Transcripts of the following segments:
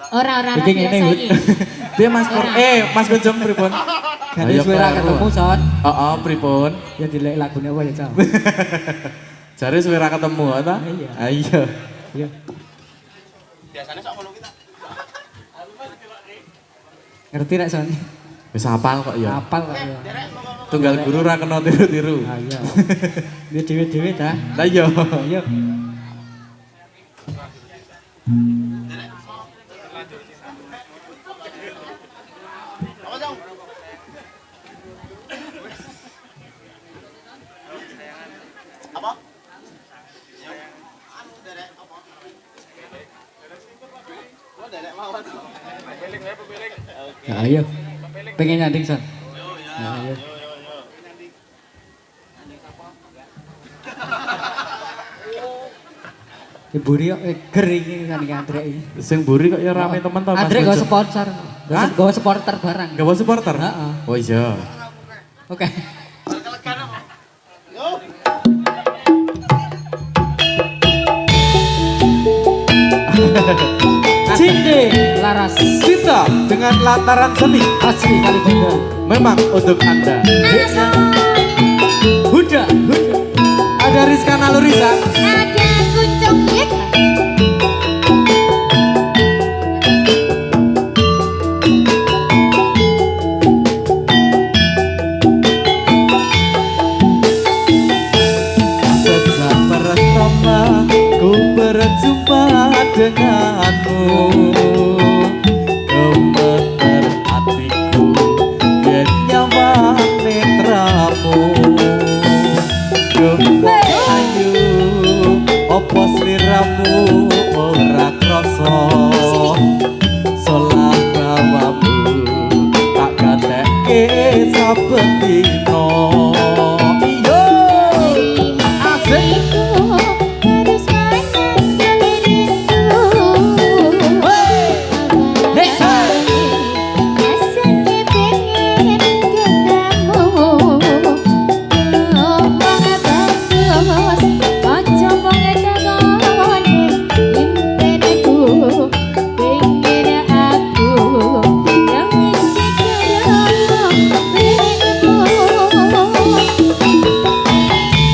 Ora Iki ngene, biasa Hud. iki. Piye Mas Pur? Mas Gojong pripun? Ganti suara ketemu son. Heeh, pripun? Ya dilek lagune apa ya, Cak? Jare suara ketemu ta? Iya. Ayo. Iya. Biasanya sok ngono kita. Ngerti nek son? Wis hafal kok ya. Apal kok ya. Tunggal guru ra kena tiru-tiru. Ah iya. Dia dhewe-dhewe ta. Lah iya. Iya. Apa dong? Apa? Anu derek apa? Lo derek mawon. Pepeling ya pepeling. Oke. Ya ayo. Pengen nyanding son. Ya ayo. Ibu Rio ger iki kan iki Andre iki. Sing mburi kok ya rame temen to Mas. Andre gak Gojong? sponsor. Hah? Gak supporter barang. Gak bawa supporter? Heeh. Oh iya. Oke. Cinde Laras Cinta dengan lataran seni asli kali benda. memang untuk Anda. Huda, huda. Ada Rizka Nalurisa. Ada kuncung ya. Sejak pertama ku berjumpa denganmu, gemeter hatiku dan nyawa netramu. Gembok ayu opo sliramu ora krasa, solah bawamu tak gatekke saben dina.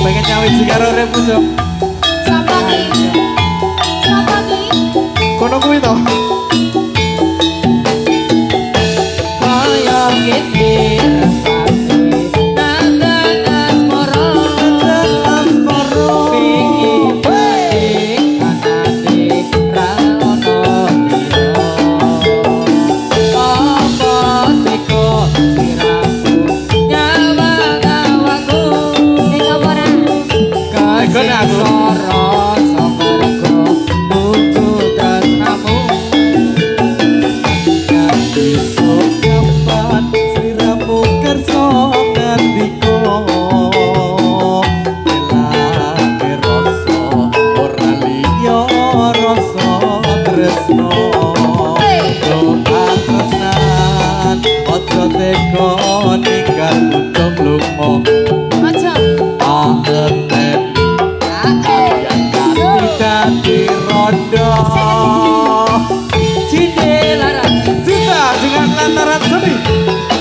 Pengen nyawit sigaro repu Jom. Sapa ki? Sapa ki? Kono kuwi to. Kaya gede rasane nandan asmara pingin anane ra ono liya apa teko siramu nyawa ngawaku Nek apa ora? kasih soro sabarku buku tresnamu Besok kapan sliramu kersa ngandika, elake rasa ora liya rasa tresno. Doa tresnan aja teka ninggal ucap lunga. Aja. Angeteni yang dadi rondo. Cinde Laras Cinta dengan lantaran seni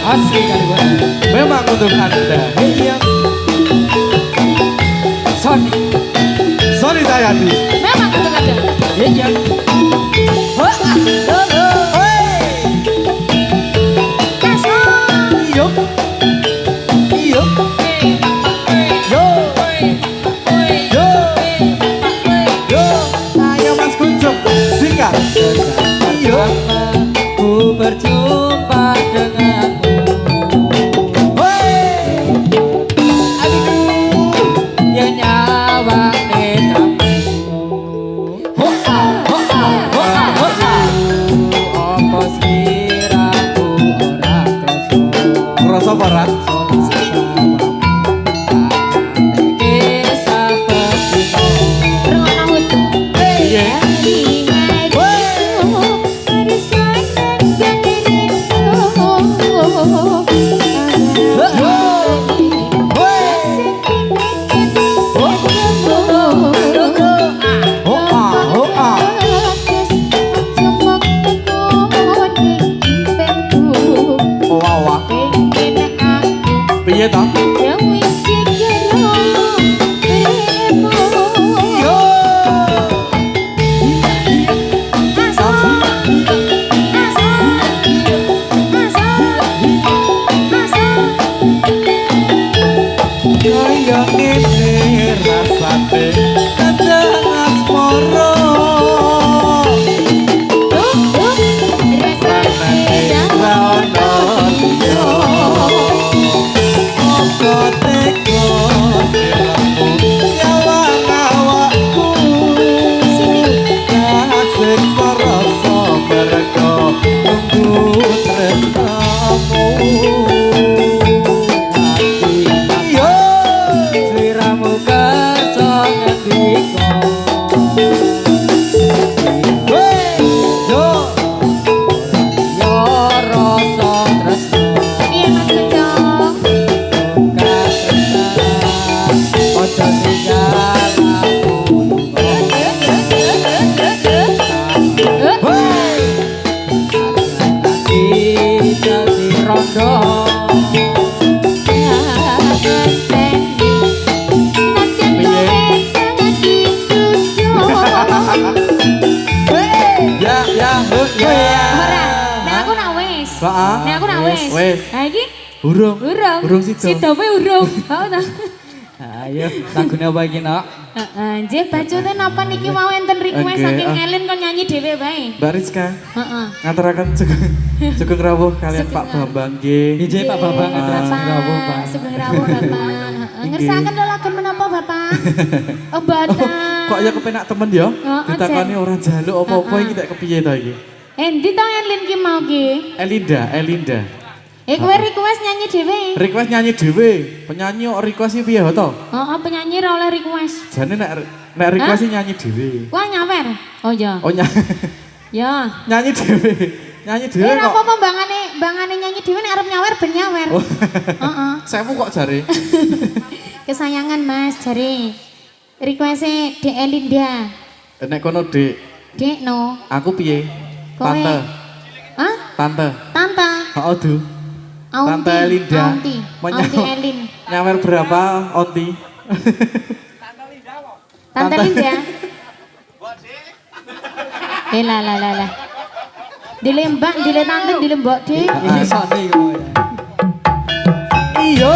asli kali benda. memang untuk Anda. Iya. Sony. Sony Tayadi. Memang betul ada. Iya. Iyo. Iyo. Yo. Yo. Yo. Ayo Mas Kunjung. Singkat. Iyo. Ku berjumpa denganmu. Adikku yang nyawa netramu. Hoa, hoa, hoa, hoa. Apa sliramu ora krasa. Rasa barat. Rungono hut. Iya. Sentimen Kaya ngene rasane kadang asmara ra ono liya apa teko siramu nyawang awakku kasih rasa mereka tunggu tresnamu yo Sliramu kersa ngendika yo ya rasa tresna Iya Mas Gojong. ojo tinggal aku iki dadi rondo ya Ora, nek aku nak wis. Heeh. Nek aku nak wis. Wis. Ha iki urung urung. sido Sidope urung. Mau ta? ayo lagune apa iki nok Heeh, nggih bacute napa niki mau enten request Oke, saking ah. Elin kok nyanyi dhewe bae. Mbak Rizka Heeh. ngaturaken Sugeng rawuh kalian Sugeng Pak rawuh. Bambang nggih DJ Pak Bambang ada Bapak. rawuh Pak Sugeng rawuh Bapak. Heeh, ngersakaken lelagon menapa Bapak? Oh, mboten. kok ya kepenak temen ya Heeh, ditakoni Jen. ora njaluk apa-apa Heeh. iki tak kepiye to iki Endi to Elin ki mau ki? Elinda Kowe request nyanyi dhewe. request nyanyi dhewe penyanyi kok request iki piye to Heeh, penyanyi ora oleh request. jane nek request iki nyanyi dhewe Wah nyawer. Oh ya. oh Ya. nyanyi dhewe Ora kok apa-apa bangane nyanyi dhewe nek arep nyawer ben nyawer. Oh. Heeh. Sewu kok jare Kesayangan Mas jare. Request-e Dek Elinda. nek kono Dik Dek no. aku piye Kowe. tante Hah? tante Tante. heeh Du Aunty. Tante Elinda Aunty. Menyaw- Aunty Elin. nyawer berapa onti Tante Linda. Lah. Dile mbak, dile tante, dile mbok Dik. ini sone iku ya iyo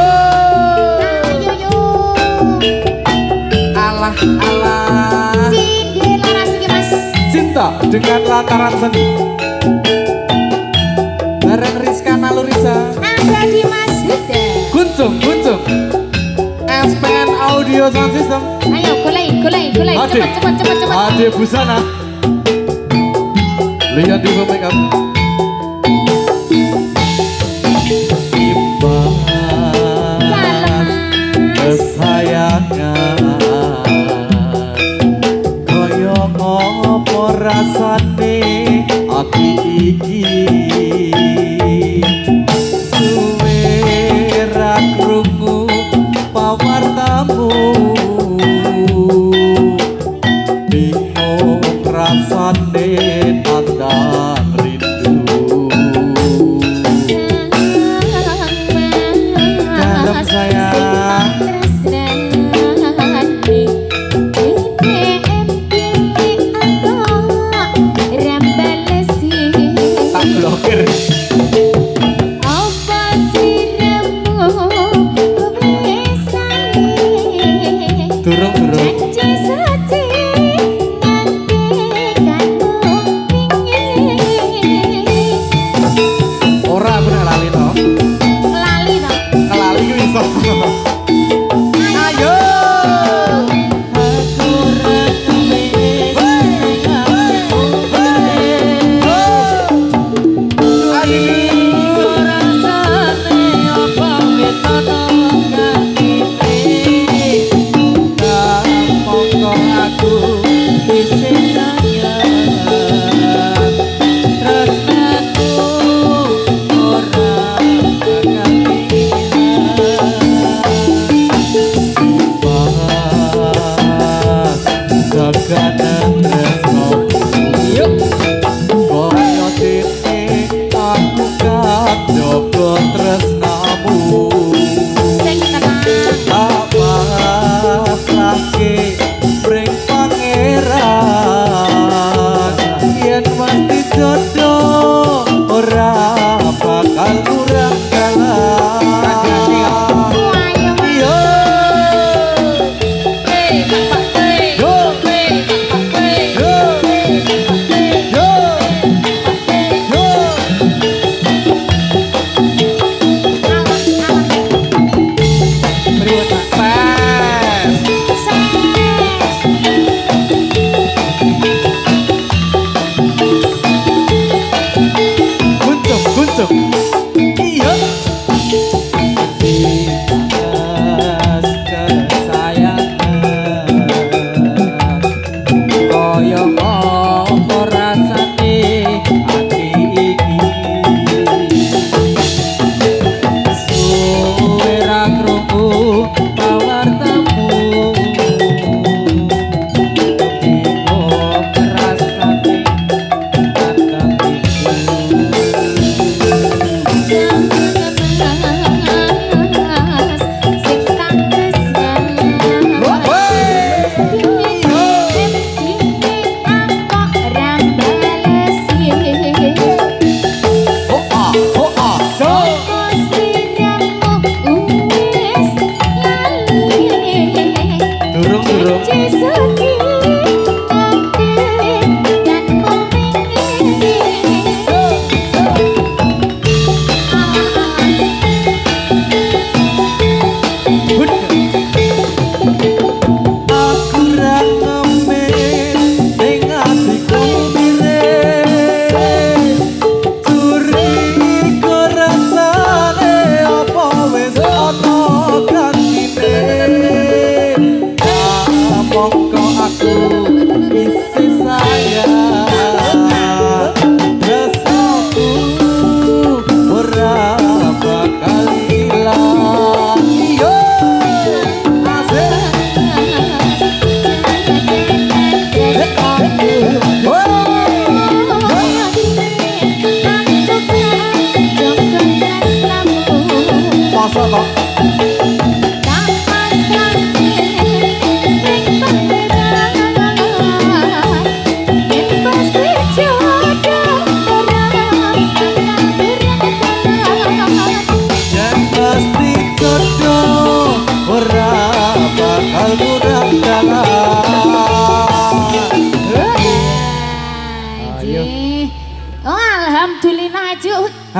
Ayo yo. alah Sing laras iki Mas. cinta dengan lantaran seni bareng Rizka Nalurisa Ada di Mas Huda. Guncung SPN Audio Sound System Ayo golek. Ade. Cepet. Ade Busana lihat di make up Imbalan kesayangan kaya ngopo rasane ati iki suwe ra krungu pawartamu bingung rasane tandang rindu jodoh ora bakal kurang dalam. Yo, kuncung. Iya. Dibalas kesayangan kaya apa rasane ati iki. Suwe ra krungu pawartamu. Bingung rasane kadang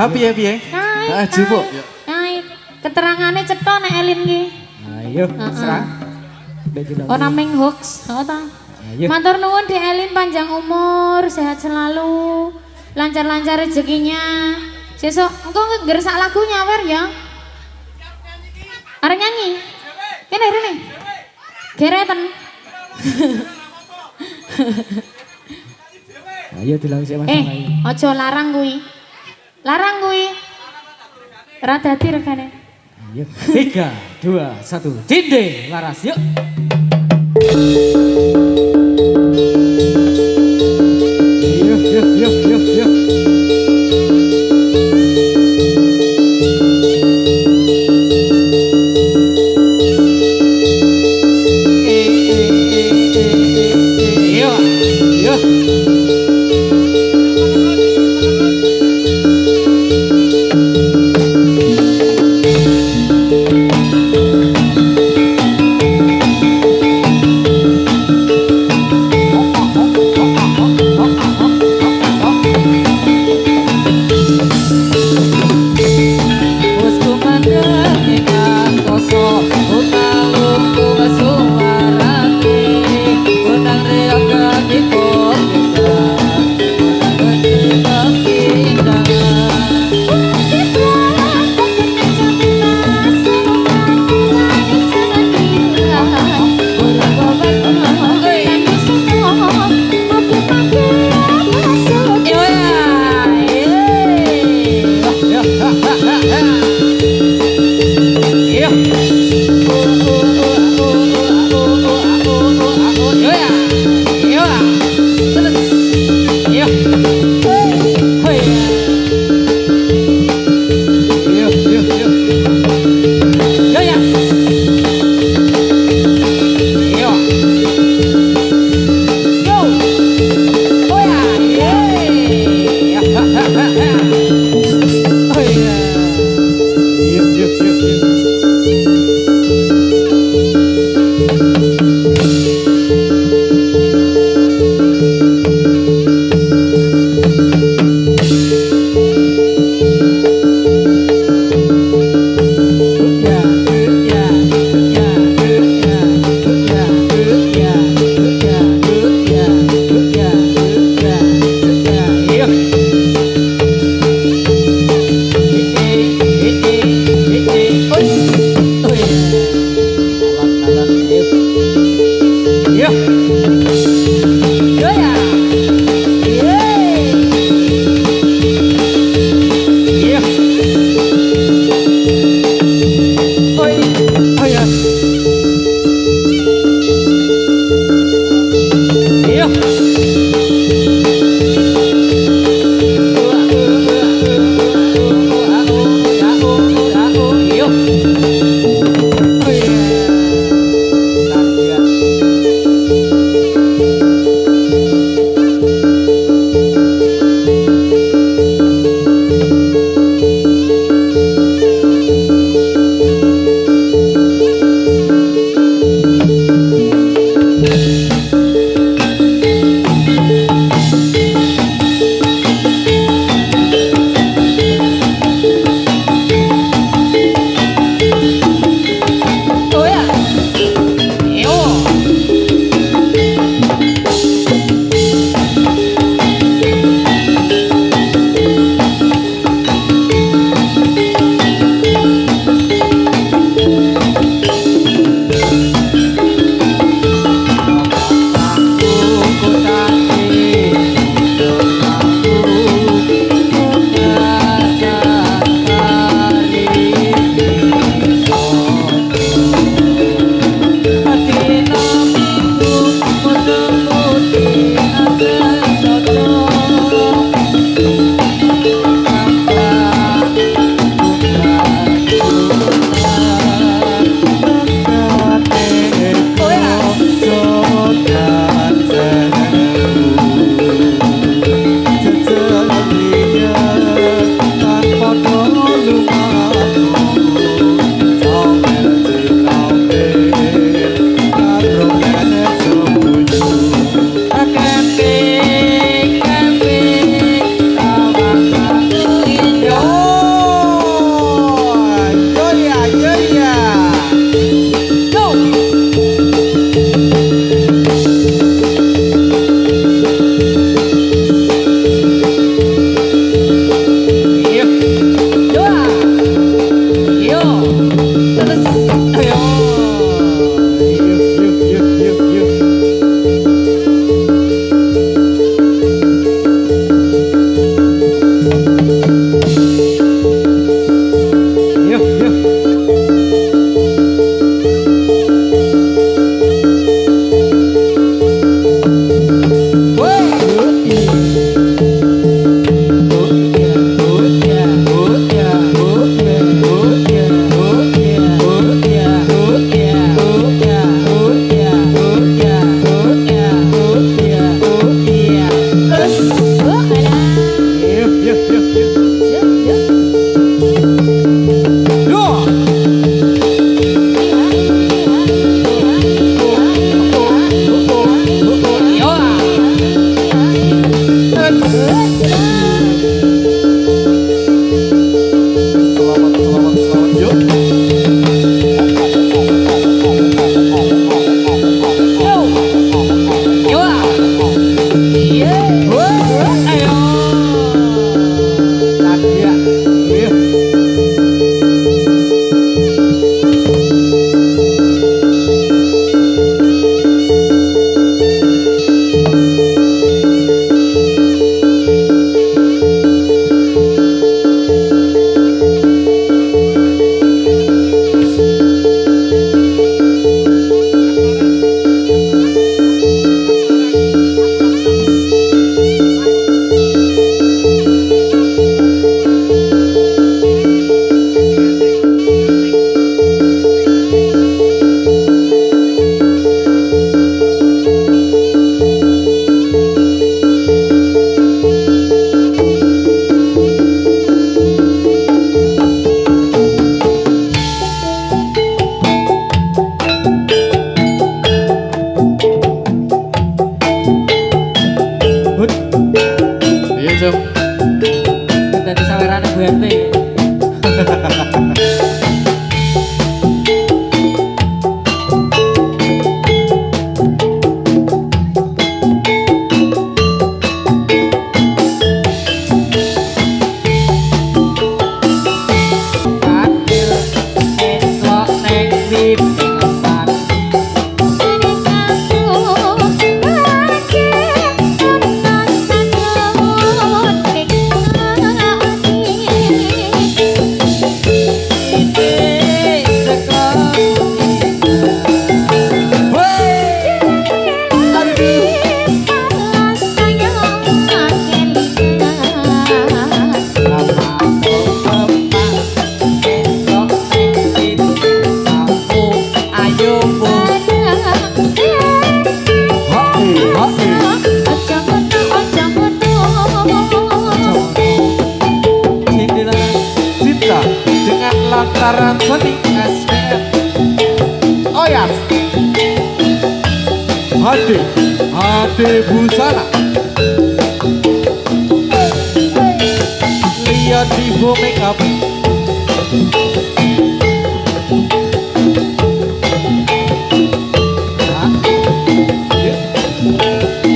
piye piye? Aju, Bu. Keterangane cetha nek Elin ki. Ayo, serang. Ora ming hoax, heeh ta? Matur nuwun Dek Elin, panjang umur, sehat selalu, lancar-lancar rezekinya. Sesuk engko nggersak lagu nyawer ya. Arep nyanyi? Kene rene. Gereten. Ayo dilang sik Mas. Aja larang kuwi. Larang kuwi. Ora dadi regane. Ayo. 3, 2, 1. Cinde laras yuk. Yuk. Dadi sawerane Bu RT. Lantaran seni SPM. Oh ya. Hade busana. Lihat di make up.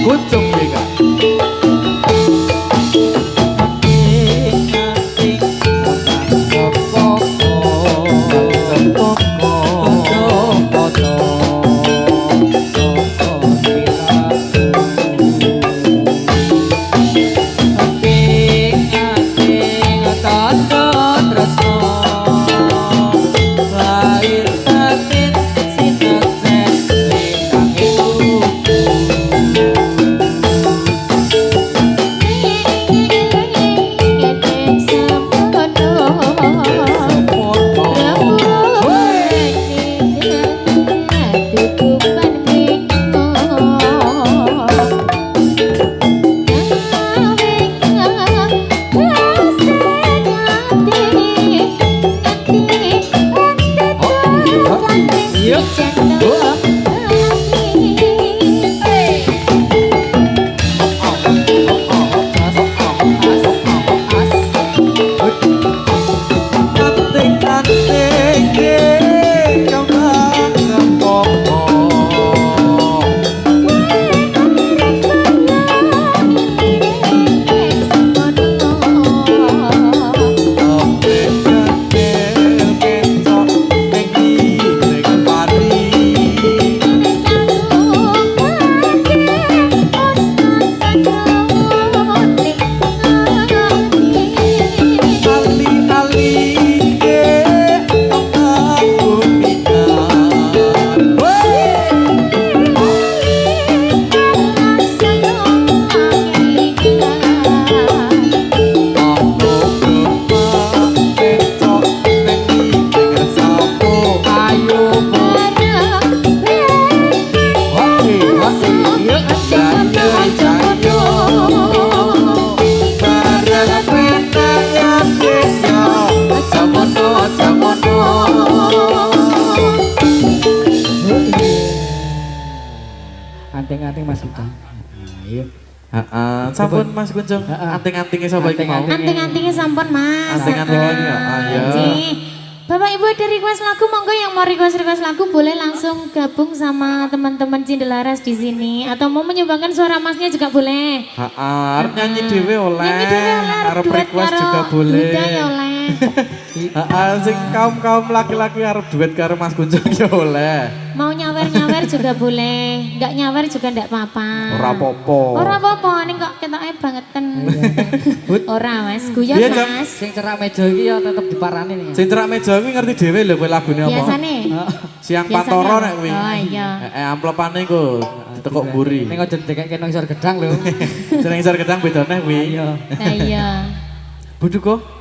Kucung juga. Anting-anting Mas Gunjung. Iya. Sampun Mas Gunjung. Anting-antingnya sapa iki mau? Anting-antingnya sampun Mas. Anting-antingnya ya. Bapak Ibu ada request lagu, monggo yang mau request lagu boleh langsung gabung sama teman-teman Cindelaras di sini atau mau menyumbangkan suara Masnya juga boleh. Arep nyanyi dhewe oleh. Nyanyi dhewe oleh, Arep duet request karo juga boleh. Huda ya oleh. Sing kaum laki-laki arep duet karo Mas Gunjung ya oleh. Mau nyawer juga boleh, enggak nyawer juga enggak apa-apa. Ora apa-apa. Ora apa-apa, ning kok ketoke bangeten. Ora Mas, guyon Iya, Jam. Mas. Sing cerak meja iki ya tetep diparani nih. Sing cerak meja kuwi ngerti dhewe lho kowe lagune apa? Biasane. Siang Biasanya Pantoro apa? nek kuwi. Oh iya. Amplopane iku ditekuk mburi. Ning aja dikeke nang isor gedang lho. Jeneng isor gedang bedane kuwi. Iya. Lah iya. Buduko.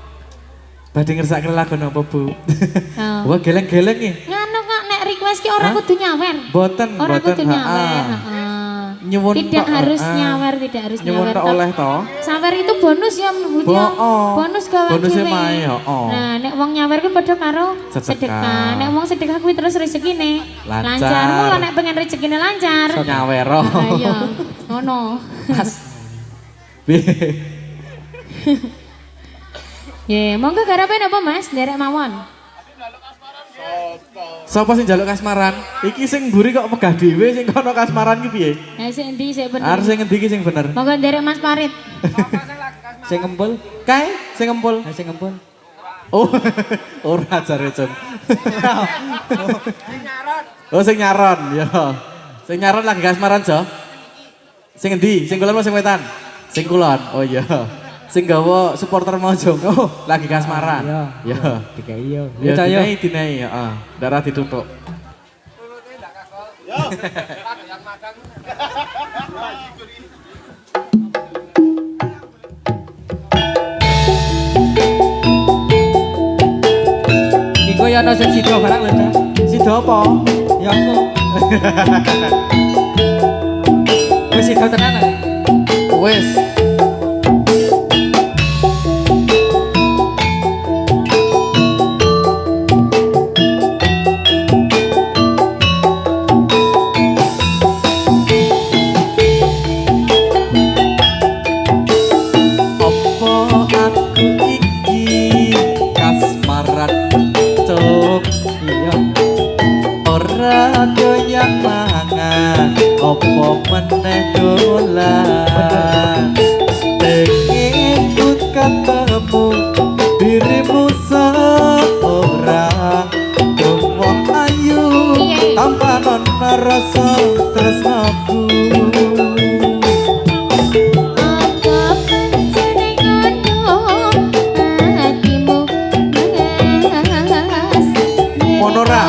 Badhe ngersakne lagu napa, Bu? Oh. Wah, geleng-geleng iki. Nganu kok nek request ki ora kudu nyawer. Boten, Ora boten. kudu nyawer, Nyuwun Tidak tok, harus heeh. nyawer, tidak harus Nyuwun nyawer. tok oleh to. Sawer itu bonus ya Budi. Bonus gawe Bonusnya dhewe. mae, heeh. Nah, nek wong nyawer ku padha karo Sedekah. sedekah. Nek wong sedekah kuwi terus rezekine Lancar. Mula nek pengen rezekine lancar. Nyawero. Ayo, ngono. Mas. Piye? Ya, monggo garapan apa Mas? Derek mawon. Sapa sing njaluk kasmaran? Iki sing mburi kok megah dhewe sing kono kasmaran ki piye? Ya sing endi sing bener? Arep sing endi ki sing bener? Monggo derek Mas Parit. Sing ngempul. Kae sing ngempul. Sing ngempul. Oh, ora jare Jun. Oh, sing nyaron, ya. Sing nyaron lagi kasmaran, Jo. Sing endi? Sing kulon apa sing wetan? Sing kulon. Oh iya. Sing gawa supporter Mojong. Oh, lagi kasmaran. Iya. Ya. Dikai yo. Ya Ya yo. dinai, heeh. Darah ditutuk. Yang makan. Iku ya ono sing sida barang lho, Dah. Sida apa? Ya aku. Wis sida tenan. Wes. Opo meneh dolan ingin ketemu dirimu seorang wong ayu tanpa nona rasa tresnaku. Monora.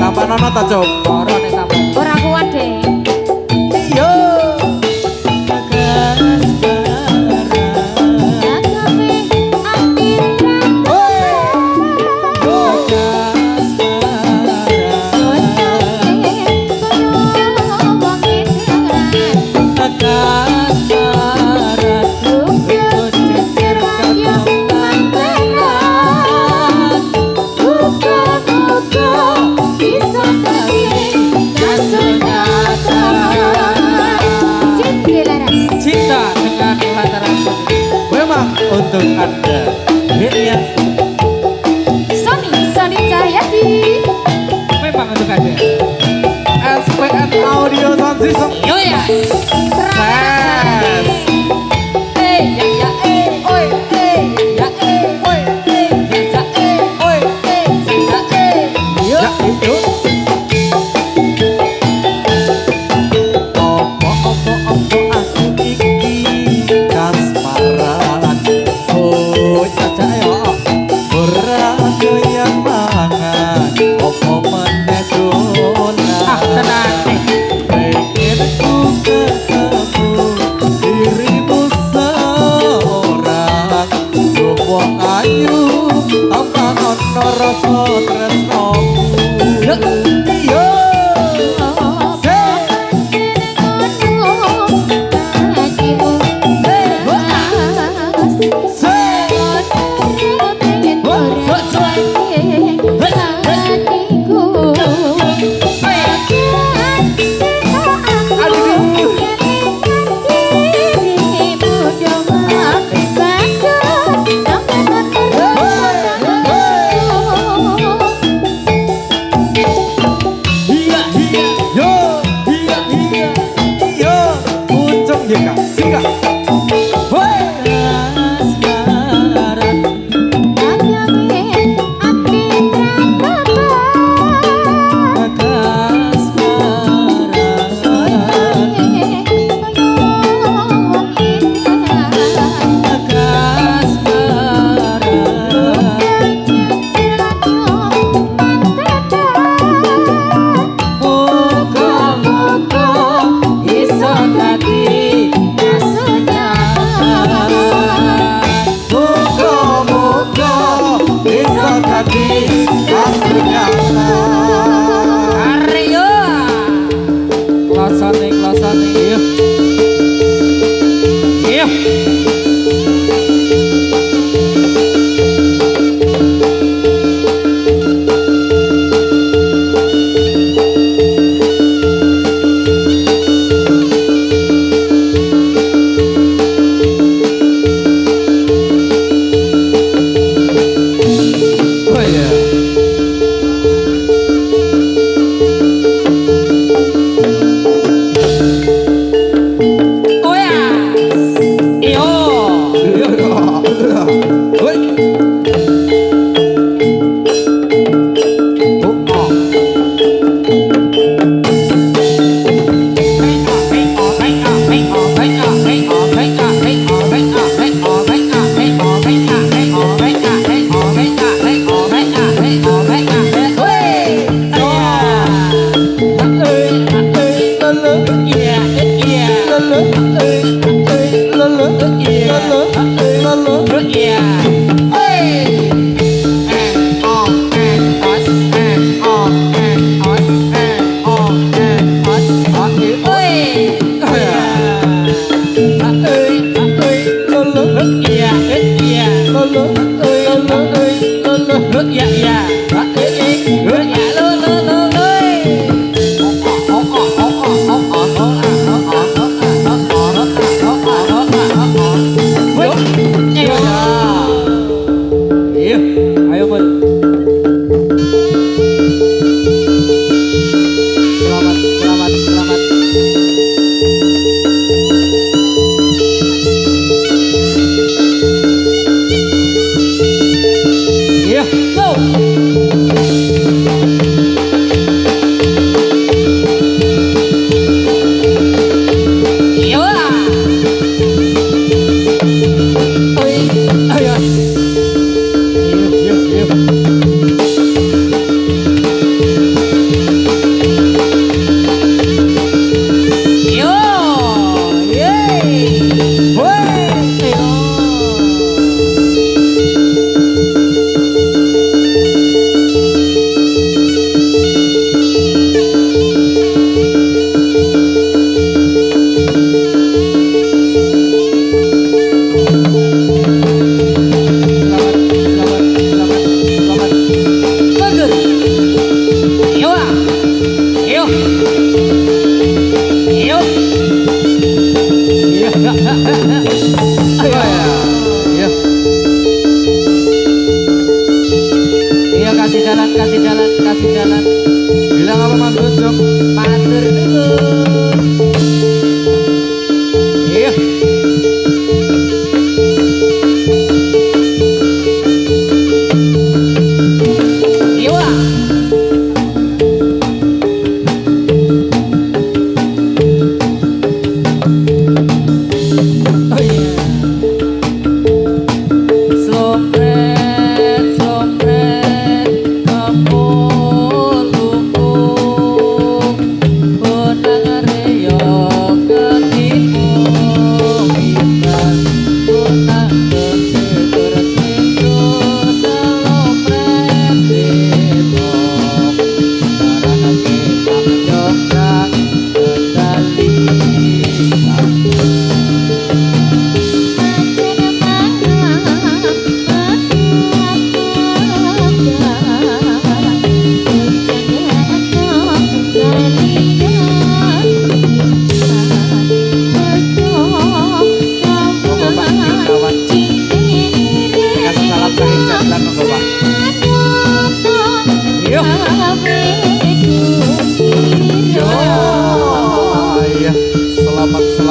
Tampanono ta, Cuk? Ora nek sampe. Ora kuat deh. Yo. Untuk Anda, ya. Sony Cahyadi. Memang untuk Anda. SPN Audio Sound System. Yo ya. Ses. Ya ya oi ya oi ya oi Ya itu. Opo aku iki kasmaran. Oh caca yo. Ora doyan mangan. Opo meneh dolan. tenang. Pengen ku ketemu dirimu seorang wong ayu tanpa ono rasa tresnaku. Yo.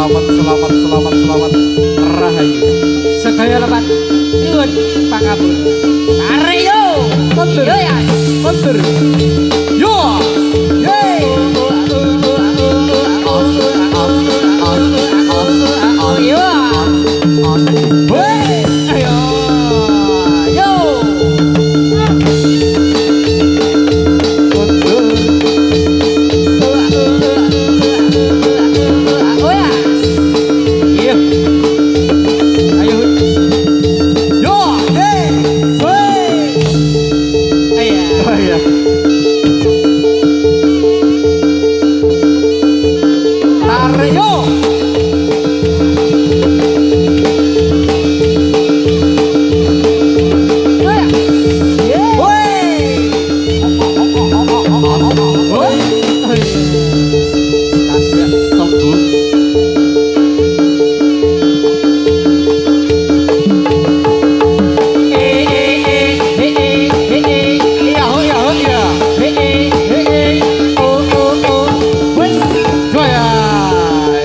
selamat rahayu. Sedaya lepat nyuwun pangapun. Tarik yo. Kondur. Yo ya. Kondur. Yo. Yeay. Yo. Weh. Ayo. Yo. Oh ya. Iya. Ayo. Yo. Yeay. Weh. Ayo. Oh iya. Tarik yo. Oh ya. Yeah. Woi. Oh. Tasya sembuh. Iya, oh iya, oh iya. Jaya.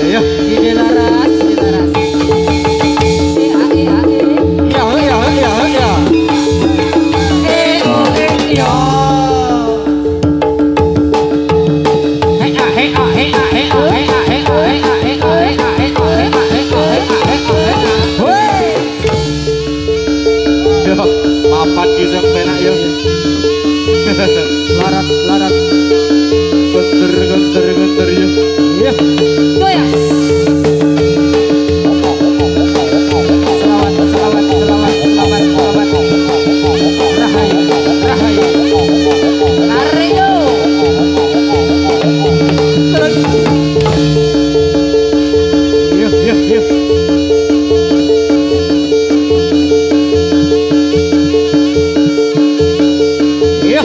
Ya. Iya, oh iya, oh iya, oh iya. Woi. Yo, papat bisa penak yo. Larat. Gunter yo. Iya. Rahayu. Tarik yo. Yo. Iya.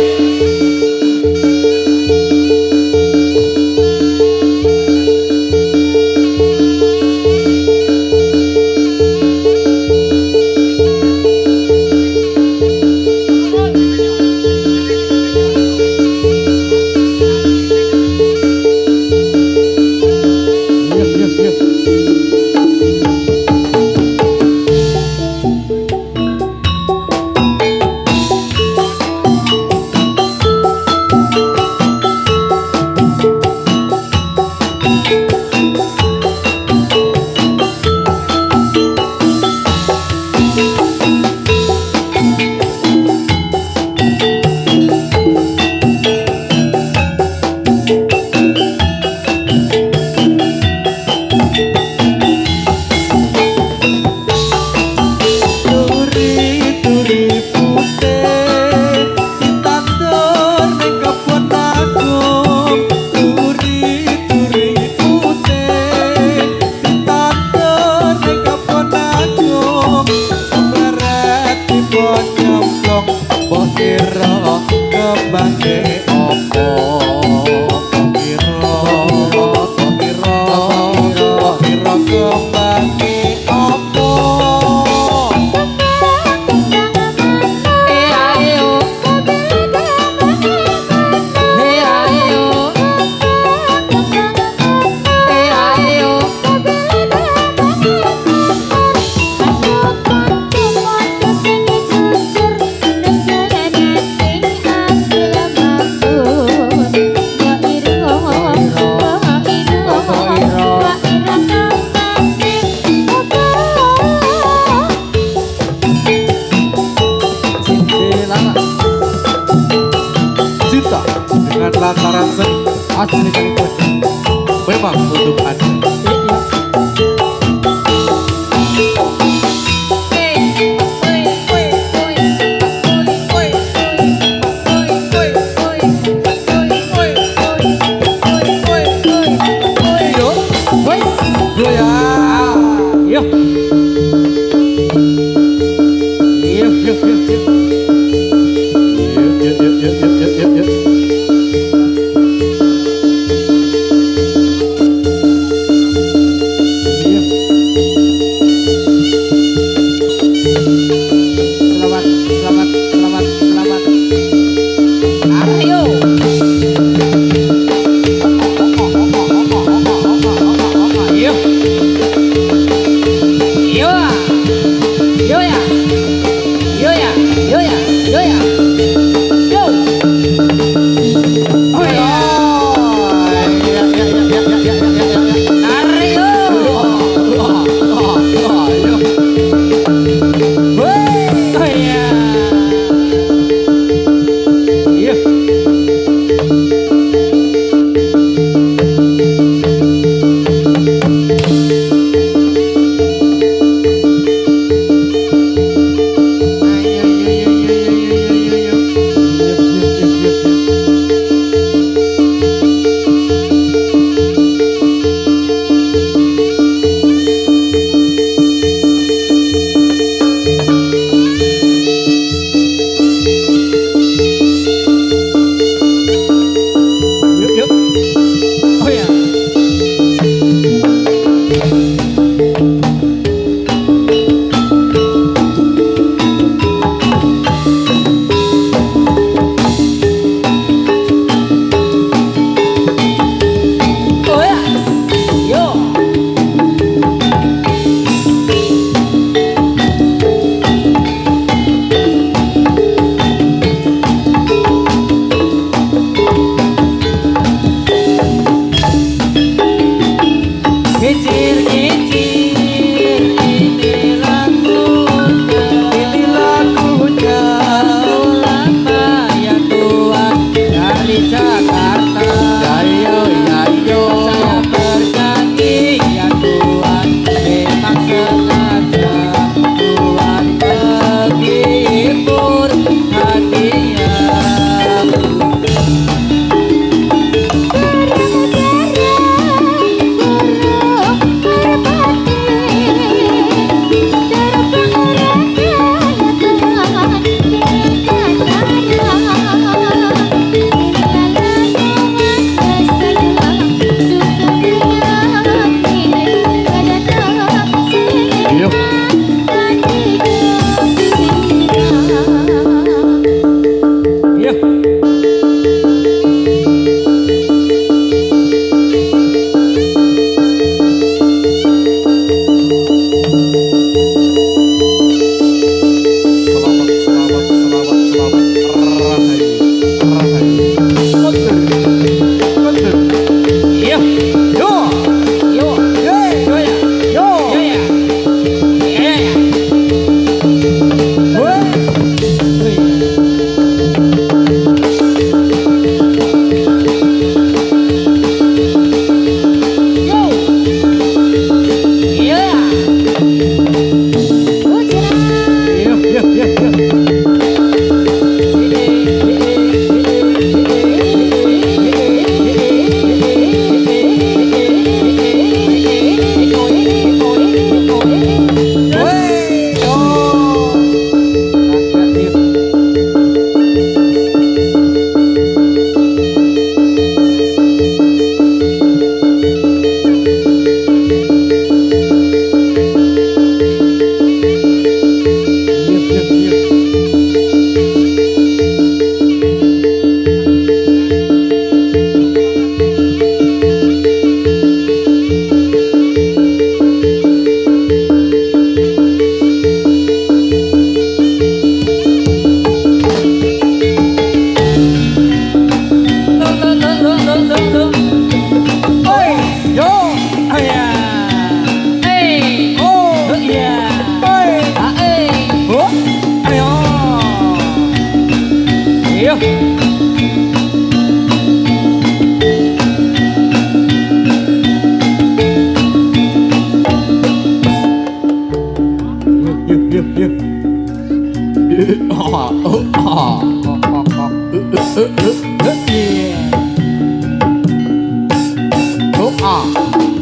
lantaran seni asli California memang untuk Anda.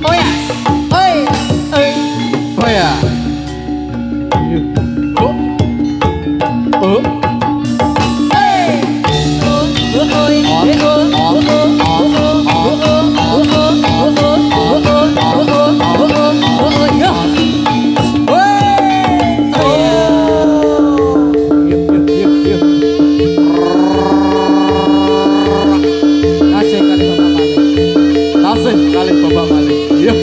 Oh ya. Oi. Oi. Oh ya. Asik kali Bapak Malik. Yuk.